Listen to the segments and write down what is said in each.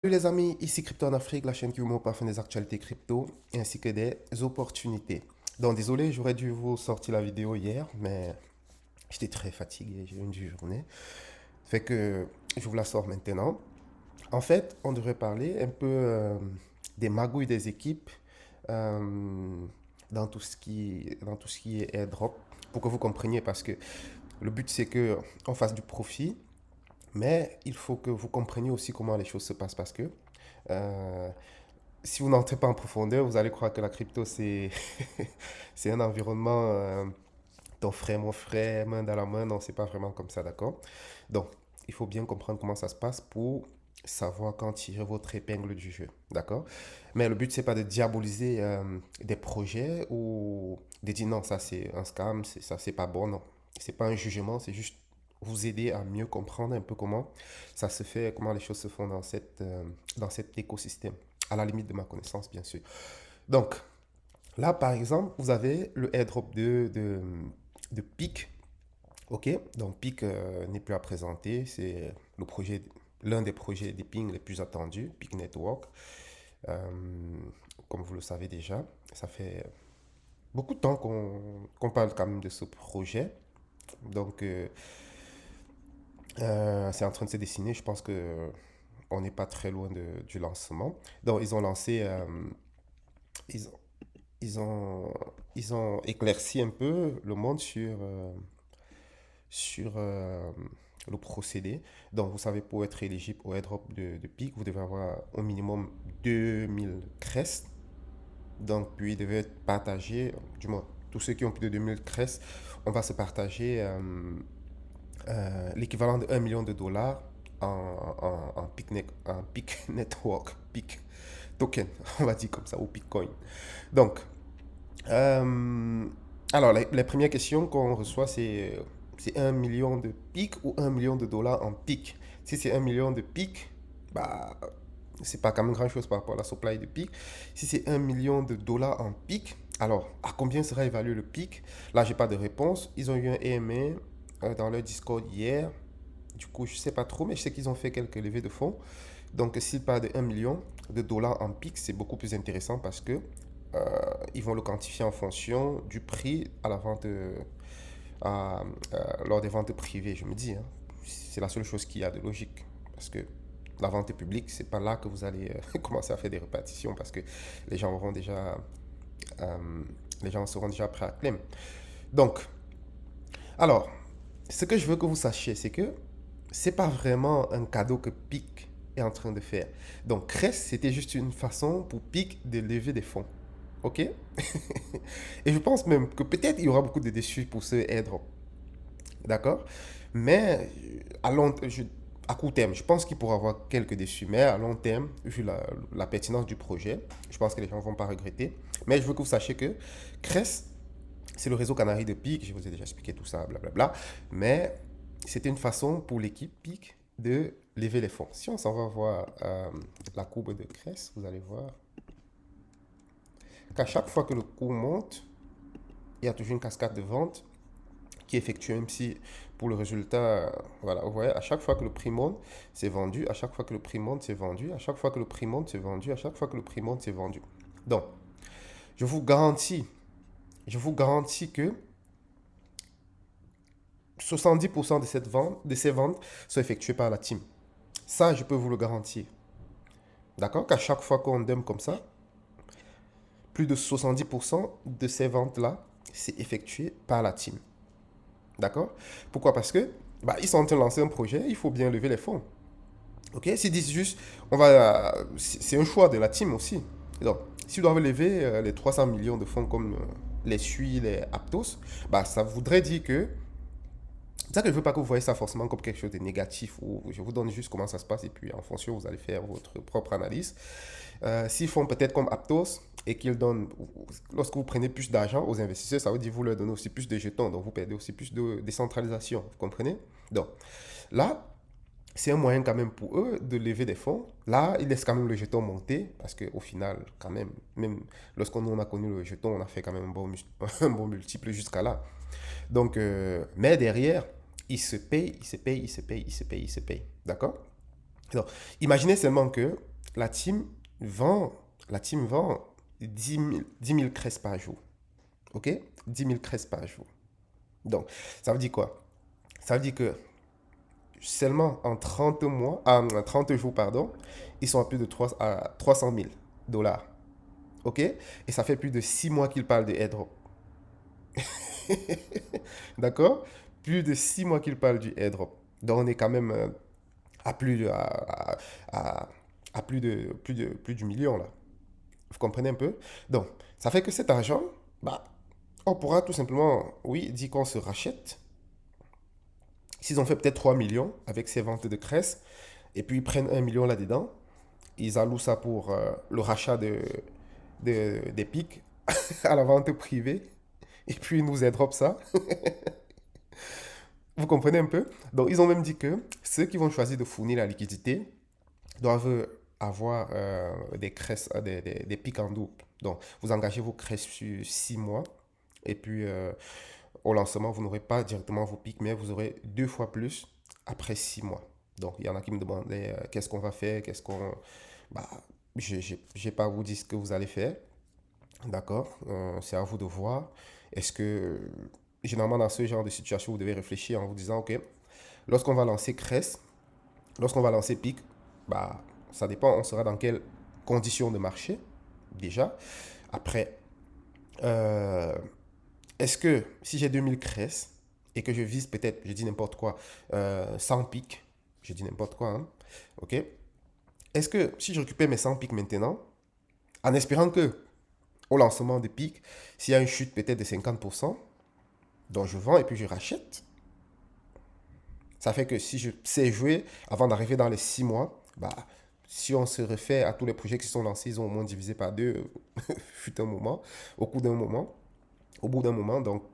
Salut les amis, ici Crypto en Afrique, la chaîne qui vous montre parfum des actualités crypto ainsi que des opportunités. Donc désolé, j'aurais dû vous sortir la vidéo hier, mais j'étais très fatigué, j'ai eu une dure journée. Fait que je vous la sors maintenant. En fait, on devrait parler un peu des magouilles des équipes euh, dans tout ce qui est airdrop pour que vous compreniez parce que le but c'est que on fasse du profit, mais il faut que vous compreniez aussi comment les choses se passent parce que euh, si vous n'entrez pas en profondeur, vous allez croire que la crypto, c'est c'est un environnement, ton frère, mon frère, main dans la main. Non, c'est pas vraiment comme ça, d'accord? Donc, il faut bien comprendre comment ça se passe pour savoir quand tirer votre épingle du jeu, d'accord? Mais le but, c'est pas de diaboliser des projets ou de dire non, ça c'est un scam, ça c'est pas bon, non. C'est pas un jugement, c'est juste vous aider à mieux comprendre un peu comment ça se fait, comment les choses se font dans cet écosystème, à la limite de ma connaissance, bien sûr. Donc, là, par exemple, vous avez le airdrop de Peak. OK? Donc, Peak n'est plus à présenter. C'est le projet, l'un des projets des ping les plus attendus, Peak Network. Euh, Comme vous le savez déjà, ça fait beaucoup de temps qu'on parle quand même de ce projet. Donc, c'est en train de se dessiner. Je pense que on n'est pas très loin du lancement. Donc, ils ont lancé, ils, ils ont, ils ont éclairci un peu le monde sur le procédé. Donc, vous savez, pour être éligible au airdrop de PIC, vous devez avoir au minimum 2000 crestes. Donc, puis, il devait être partagé, du moins, tous ceux qui ont plus de 2000 crestes, on va se partager l'équivalent de 1 million de dollars en PIC Network, PIC token, on va dire comme ça, ou Bitcoin. Donc, Euh, alors, les premières questions qu'on reçoit, c'est 1 million de pics ou 1 million de dollars en pics. Si c'est 1 million de pics, bah, c'est pas quand même grand-chose par rapport à la supply de pics. Si c'est 1 million de dollars en pics, alors, à combien sera évalué le pic? Là, j'ai pas de réponse. Ils ont eu un AMA dans leur Discord hier. Du coup, je sais pas trop, mais je sais qu'ils ont fait quelques levées de fonds. Donc, s'ils parlent de 1 million de dollars en pic, c'est beaucoup plus intéressant parce que ils vont le quantifier en fonction du prix à la vente, lors des ventes privées, je me dis. Hein. C'est la seule chose qui a de logique. Parce que la vente publique, c'est pas là que vous allez commencer à faire des répartitions parce que les gens auront déjà, euh, les gens seront déjà prêts à claim. Donc, alors, ce que je veux que vous sachiez, c'est que c'est pas vraiment un cadeau que PIC est en train de faire. Donc, Crest, c'était juste une façon pour PIC de lever des fonds. OK? Et je pense même que peut-être il y aura beaucoup de déçus pour ce airdrop. D'accord? Mais à court terme, je pense qu'il pourra y avoir quelques déçus. Mais à long terme, vu la pertinence du projet, je pense que les gens ne vont pas regretter. Mais je veux que vous sachiez que Crest, c'est le réseau Canari de PIC. Je vous ai déjà expliqué tout ça, blablabla. Mais c'était une façon pour l'équipe PIC de lever les fonds. Si on s'en va voir la courbe de Crest, vous allez voir qu'à chaque fois que le cours monte, il y a toujours une cascade de vente qui est effectuée, même si pour le résultat, voilà, vous voyez, à chaque fois que le prix monte, c'est vendu, à chaque fois que le prix monte, c'est vendu, à chaque fois que le prix monte, c'est vendu, à chaque fois que le prix monte, c'est vendu. Donc, je vous garantis, je vous garantis que 70% de ces ventes sont effectuées par la team. Ça, je peux vous le garantir. D'accord? Qu'à chaque fois qu'on dump comme ça, plus de 70% de ces ventes-là, c'est effectué par la team. D'accord? Pourquoi? Parce que bah, ils sont en train de lancer un projet, il faut bien lever les fonds. Ok? S'ils disent juste, c'est un choix de la team aussi. Donc, s'ils doivent lever les 300 millions de fonds comme les SUI, les Aptos, bah, ça voudrait dire que. C'est ça que je ne veux pas que vous voyez ça forcément comme quelque chose de négatif, ou je vous donne juste comment ça se passe et puis en fonction, vous allez faire votre propre analyse. S'ils font peut-être comme Aptos et qu'ils donnent, lorsque vous prenez plus d'argent aux investisseurs, ça veut dire que vous leur donnez aussi plus de jetons, donc vous perdez aussi plus de décentralisation, vous comprenez? Donc là, c'est un moyen quand même pour eux de lever des fonds. Là, ils laissent quand même le jeton monter parce qu'au final, quand même lorsqu'on a connu le jeton, on a fait quand même un bon multiple jusqu'à là. Donc, mais derrière, ils se payent, ils se payent, ils se payent, ils se payent, ils se payent. D'accord? Donc, imaginez seulement que la team vend, la team vend 10 000 crèches par jour. OK? 10 000 crèches par jour. Donc, ça veut dire quoi? Ça veut dire que seulement en 30 mois, 30 jours, pardon, ils sont à plus de 300 000 dollars. OK? Et ça fait plus de 6 mois qu'ils parlent de airdrop. D'accord? Plus de 6 mois qu'ils parlent du airdrop. Donc, on est quand même à plus de, à- à plus du million, là. Vous comprenez un peu? Donc, ça fait que cet argent, bah, on pourra tout simplement, oui, dire qu'on se rachète. S'ils ont fait peut-être 3 millions avec ces ventes de crèches, et puis ils prennent 1 million là-dedans, ils allouent ça pour le rachat des pics à la vente privée, et puis ils nous aideront ça. Vous comprenez un peu? Donc, ils ont même dit que ceux qui vont choisir de fournir la liquidité doivent avoir des crèches, des pics en double. Donc, vous engagez vos crèches sur 6 mois, et puis au lancement, vous n'aurez pas directement vos pics, mais vous aurez 2 fois plus après 6 mois. Donc, il y en a qui me demandaient qu'est-ce qu'on va faire, qu'est-ce qu'on... Bah, j'ai pas à vous dire ce que vous allez faire, d'accord? C'est à vous de voir. Est-ce que, généralement, dans ce genre de situation, vous devez réfléchir en vous disant, OK, lorsqu'on va lancer Crest, lorsqu'on va lancer Pic, bah, ça dépend, on sera dans quelles conditions de marché, déjà. Après, euh, est-ce que si j'ai 2000 Crest et que je vise peut-être, je dis n'importe quoi, 100 pics, je dis n'importe quoi, hein, ok? Est-ce que si je récupère mes 100 pics maintenant, en espérant que au lancement de pics, s'il y a une chute peut-être de 50%, donc je vends et puis je rachète, ça fait que si je sais jouer avant d'arriver dans les 6 mois, bah, si on se refait à tous les projets qui sont lancés, ils ont au moins divisé par deux, fut un moment, au cours d'un moment, au bout d'un moment. Donc,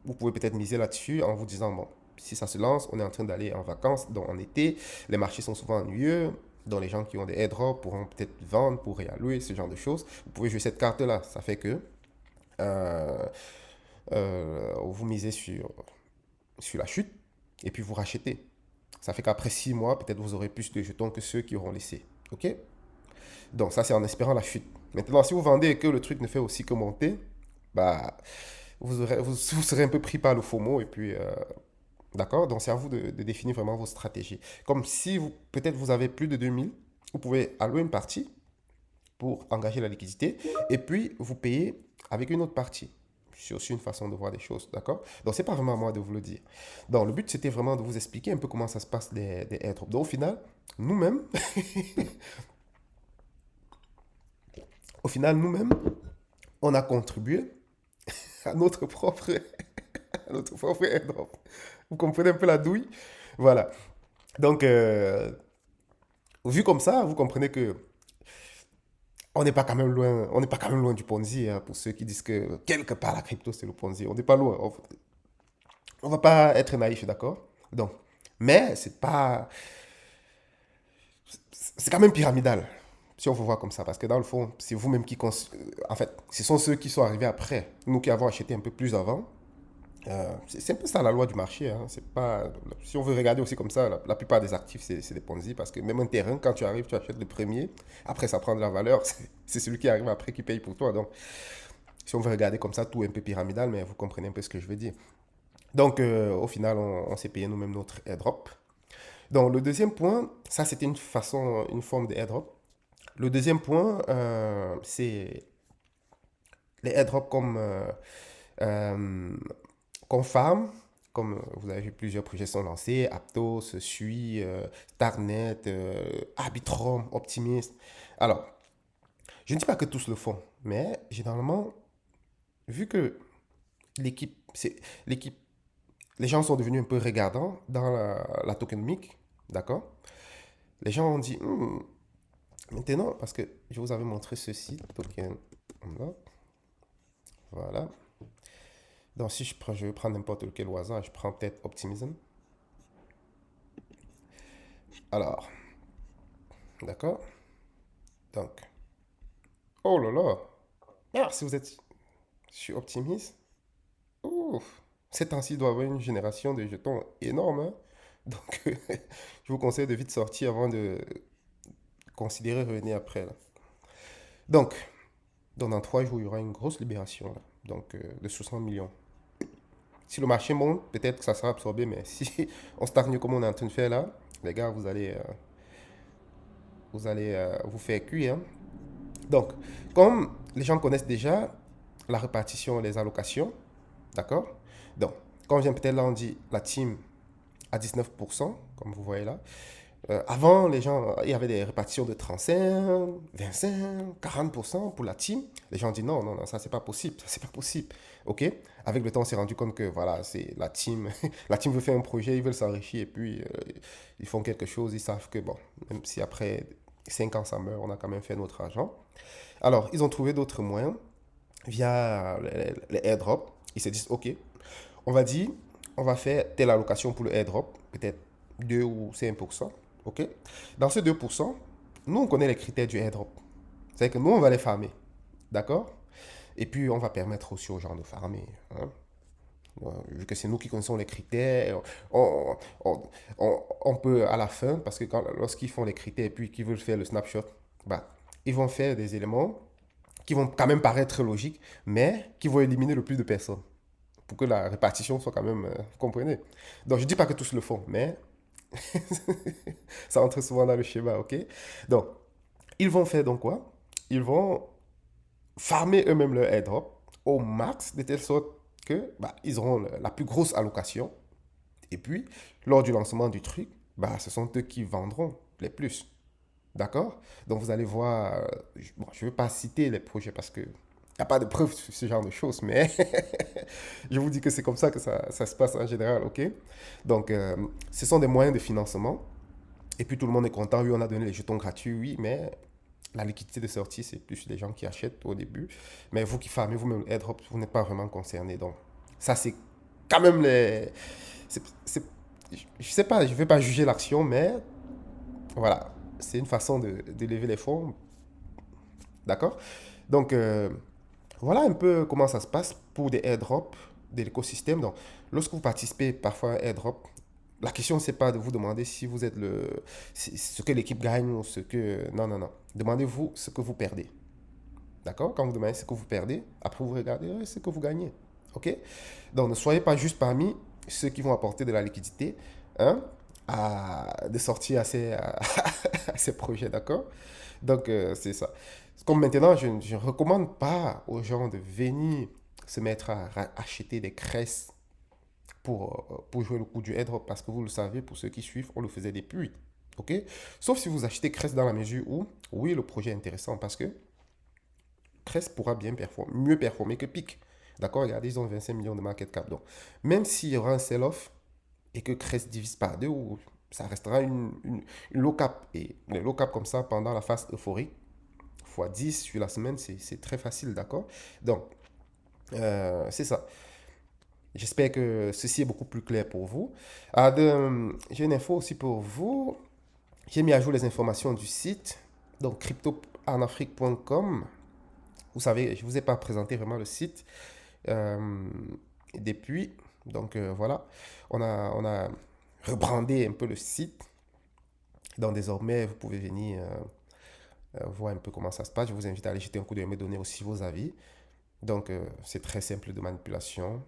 vous pouvez peut-être miser là-dessus en vous disant, bon, si ça se lance, on est en train d'aller en vacances, donc en été, les marchés sont souvent ennuyeux, donc les gens qui ont des airdrops pourront peut-être vendre pour réallouer, ce genre de choses. Vous pouvez jouer cette carte-là. Ça fait que euh, vous misez sur la chute et puis vous rachetez. Ça fait qu'après 6 mois, peut-être vous aurez plus de jetons que ceux qui auront laissé. OK? Donc ça, c'est en espérant la chute. Maintenant, si vous vendez et que le truc ne fait aussi que monter, bah, vous serez un peu pris par le FOMO et puis d'accord? Donc, c'est à vous de définir vraiment vos stratégies. Comme si vous, peut-être vous avez plus de 2000, vous pouvez allouer une partie pour engager la liquidité et puis vous payez avec une autre partie. C'est aussi une façon de voir les choses, d'accord? Donc, c'est pas vraiment à moi de vous le dire. Donc, le but, c'était vraiment de vous expliquer un peu comment ça se passe des airdrops. Donc, au final, nous-mêmes, au final, nous-mêmes, on a contribué à notre propre, à notre propre airdrop. Vous comprenez un peu la douille? Voilà. Donc, vu comme ça, vous comprenez que on n'est pas quand même loin, on n'est pas quand même loin du Ponzi, hein, pour ceux qui disent que quelque part la crypto c'est le Ponzi. On n'est pas loin. On va pas être naïf, d'accord? Donc, mais c'est quand même pyramidal, si on veut voir comme ça, parce que dans le fond, c'est vous-même en fait, ce sont ceux qui sont arrivés après, nous qui avons acheté un peu plus avant. C'est un peu ça la loi du marché, hein. C'est pas, si on veut regarder aussi comme ça, la plupart des actifs c'est des Ponzi parce que même un terrain, quand tu arrives, tu achètes le premier, après ça prend de la valeur, c'est celui qui arrive après qui paye pour toi. Donc, si on veut regarder comme ça, tout est un peu pyramidal, mais vous comprenez un peu ce que je veux dire. Donc, au final, on s'est payé nous-mêmes notre airdrop. Donc, le deuxième point, ça c'était une façon, une forme de airdrop. Le deuxième point, c'est les airdrops euh, comme farm. Comme vous avez vu, plusieurs projets sont lancés. Aptos, Sui, Starnet, Arbitrum, Optimist. Alors, je ne dis pas que tous le font, mais généralement, vu que l'équipe, c'est l'équipe, les gens sont devenus un peu regardants dans la tokenomique, d'accord? Les gens ont dit, maintenant, parce que je vous avais montré ceci, token, voilà. Donc, si je vais prendre n'importe lequel au hasard, je prends peut-être Optimism. Alors, d'accord? Donc, oh là là! Ah, si vous êtes sur Optimism, ouf! Ces temps-ci, il doit y avoir une génération de jetons énorme, hein. Donc, je vous conseille de vite sortir avant de considérer revenir après, là. Donc, dans 3 jours, il y aura une grosse libération, là. Donc, de 60 millions. Si le marché monte, peut-être que ça sera absorbé, mais si on stagne comme on est en train de faire là, les gars, vous allez vous faire cuire, hein. Donc, comme les gens connaissent déjà la répartition, les allocations, d'accord? Donc, quand vient peut-être là, on dit la team à 19%, comme vous voyez là. Avant, les gens, il y avait des répartitions de 35, 25, 40% pour la team. Les gens disent non, non, non, ça c'est pas possible, ça c'est pas possible. Ok? Avec le temps, on s'est rendu compte que voilà, c'est la team. La team veut faire un projet, ils veulent s'enrichir et puis ils font quelque chose, ils savent que bon, même si après 5 ans ça meurt, on a quand même fait notre argent. Alors, ils ont trouvé d'autres moyens via les airdrops. Ils se disent ok, on va dire, on va faire telle allocation pour le airdrop, peut-être 2 ou 5%. OK? Dans ce 2%, nous, on connaît les critères du airdrop. C'est-à-dire que nous, on va les farmer. D'accord? Et puis, on va permettre aussi aux gens de farmer, hein. Vu que c'est nous qui connaissons les critères, on, on- on peut à la fin, parce que lorsqu'ils font les critères et puis qu'ils veulent faire le snapshot, bah, ils vont faire des éléments qui vont quand même paraître logiques, mais qui vont éliminer le plus de personnes pour que la répartition soit quand même, vous comprenez? Donc, je ne dis pas que tous le font, mais ça entre souvent dans le schéma, ok? Donc, ils vont faire donc quoi? Ils vont farmer eux-mêmes leur airdrop au max, de telle sorte que bah, ils auront la plus grosse allocation. Et puis, lors du lancement du truc, bah, ce sont eux qui vendront les plus. D'accord? Donc, vous allez voir, bon, je ne vais pas citer les projets parce que il n'y a pas de preuves sur ce genre de choses, mais je vous dis que c'est comme ça que ça se passe en général, ok? Donc, ce sont des moyens de financement. Et puis tout le monde est content. Oui, on a donné les jetons gratuits, oui, mais la liquidité de sortie, c'est plus les gens qui achètent au début. Mais vous qui farmez vous-même airdrop, vous n'êtes pas vraiment concerné. Donc, ça, c'est quand même les. Je sais pas, je ne vais pas juger l'action, mais voilà, c'est une façon de lever les fonds. D'accord? Donc, voilà un peu comment ça se passe pour des airdrops de l'écosystème. Donc, lorsque vous participez parfois à un airdrop, la question, c'est pas de vous demander si vous êtes ce que l'équipe gagne ou ce que. Non, non, non. Demandez-vous ce que vous perdez. D'accord? Quand vous demandez ce que vous perdez, après vous regardez ce que vous gagnez. OK? Donc, ne soyez pas juste parmi ceux qui vont apporter de la liquidité, hein, de sortir à ces projets. D'accord? Donc, c'est ça. Comme maintenant, je ne recommande pas aux gens de venir se mettre à acheter des cresses pour jouer le coup du airdrop parce que vous le savez, pour ceux qui suivent, on le faisait depuis. OK? Sauf si vous achetez Crest dans la mesure où, oui, le projet est intéressant parce que Crest pourra bien performer, mieux performer que Pic. D'accord? Regardez, ils ont 25 millions de market cap. Donc, même s'il y aura un sell-off et que Crest divise par deux, ou ça restera une low cap. Et les low cap comme ça, pendant la phase euphorique, fois 10 sur la semaine, c'est très facile, d'accord? Donc, c'est ça. J'espère que ceci est beaucoup plus clair pour vous. J'ai une info aussi pour vous. J'ai mis à jour les informations du site, donc cryptoanafrique.com. Vous savez, je ne vous ai pas présenté vraiment le site euh, depuis. Donc voilà, on a rebrandé un peu le site. Donc désormais, vous pouvez venir voir un peu comment ça se passe. Je vous invite à aller jeter un coup d'œil et me donner aussi vos avis. Donc c'est très simple de manipulation.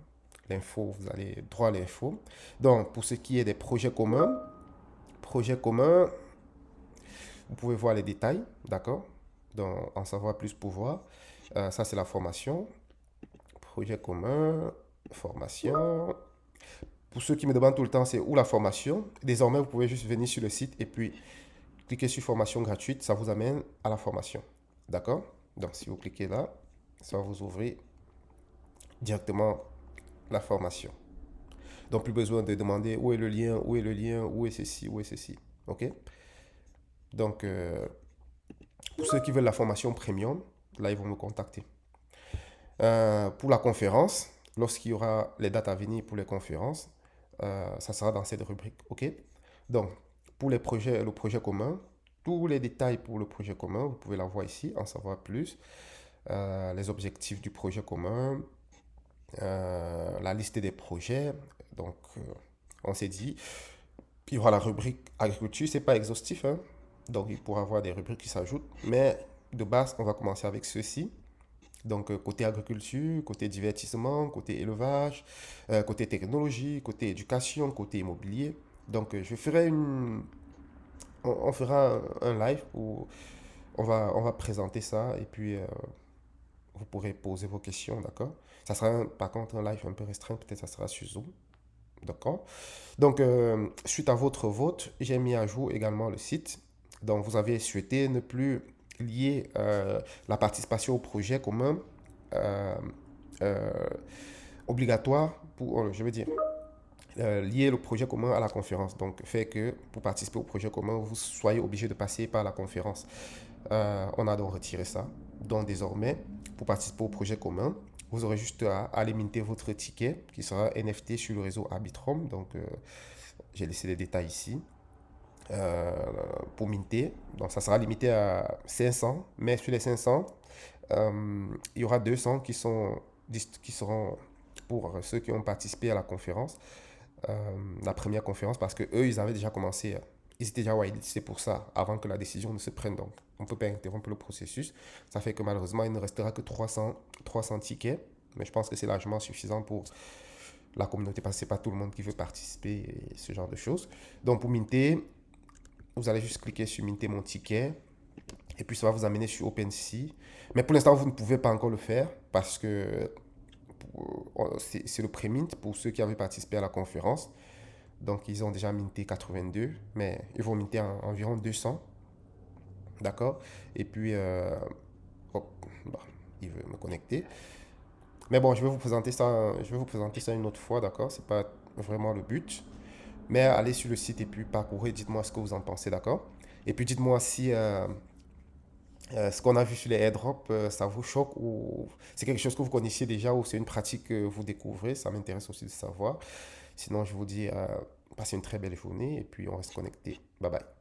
L'info, vous allez droit à l'info. Donc pour ce qui est des projets communs, vous pouvez voir les détails, d'accord? Donc, en savoir plus pour voir. Ça, c'est la formation. Projet commun, formation. Pour ceux qui me demandent tout le temps, c'est où la formation? Désormais, vous pouvez juste venir sur le site et puis cliquer sur formation gratuite. Ça vous amène à la formation. D'accord? Donc, si vous cliquez là, ça va vous ouvrir directement la formation. Donc, plus besoin de demander où est le lien, où est le lien, où est ceci, où est ceci. OK? Donc, pour ceux qui veulent la formation premium, là, ils vont me contacter. Pour la conférence, lorsqu'il y aura les dates à venir pour les conférences, ça sera dans cette rubrique. OK? Donc, pour les projets, le projet commun, tous les détails pour le projet commun, vous pouvez l'avoir ici, en savoir plus. Les objectifs du projet commun, la liste des projets. Donc, on s'est dit, Il y aura la rubrique agriculture, c'est pas exhaustif, hein. Donc il pourra y avoir des rubriques qui s'ajoutent. Mais de base, on va commencer avec ceci. Donc côté agriculture, côté divertissement, côté élevage, côté technologie, côté éducation, côté immobilier. Donc je ferai on fera un live où on va présenter ça et puis vous pourrez poser vos questions, d'accord? Ça sera par contre un live un peu restreint, peut-être ça sera sur Zoom, d'accord? Donc suite à votre vote, j'ai mis à jour également le site. Donc vous avez souhaité ne plus lier la participation au projet commun euh, euh, obligatoire pour, je veux dire, lier le projet commun à la conférence. Donc, fait que pour participer au projet commun, vous soyez obligé de passer par la conférence. On a donc retiré ça. Donc, désormais, pour participer au projet commun, vous aurez juste à aller minter votre ticket qui sera NFT sur le réseau Arbitrum. Donc, j'ai laissé les détails ici. euh, pour minter. Donc, ça sera limité à 500. Mais sur les 500, il y aura 200 qui seront pour ceux qui ont participé à la conférence, la première conférence, parce que eux, ils avaient déjà commencé, ils étaient déjà whitelistés pour ça, avant que la décision ne se prenne. Donc, on ne peut pas interrompre le processus. Ça fait que malheureusement, il ne restera que 300 tickets, mais je pense que c'est largement suffisant pour la communauté, parce que ce n'est pas tout le monde qui veut participer et ce genre de choses. Donc, pour minter, vous allez juste cliquer sur minter mon ticket, et puis ça va vous amener sur OpenSea. Mais pour l'instant, vous ne pouvez pas encore le faire, parce que c'est le pré-mint pour ceux qui avaient participé à la conférence. Donc, ils ont déjà minté 82, mais ils vont minter environ 200. D'accord? Et puis, oh, bah, il veut me connecter. Mais bon, je vais vous présenter ça une autre fois, d'accord? C'est pas vraiment le but. Mais allez sur le site et puis parcourez, dites-moi ce que vous en pensez, d'accord? Et puis dites-moi si ce qu'on a vu sur les airdrops, ça vous choque ou c'est quelque chose que vous connaissiez déjà ou c'est une pratique que vous découvrez. Ça m'intéresse aussi de savoir. Sinon, je vous dis, passez une très belle journée et puis on reste connecté. Bye bye.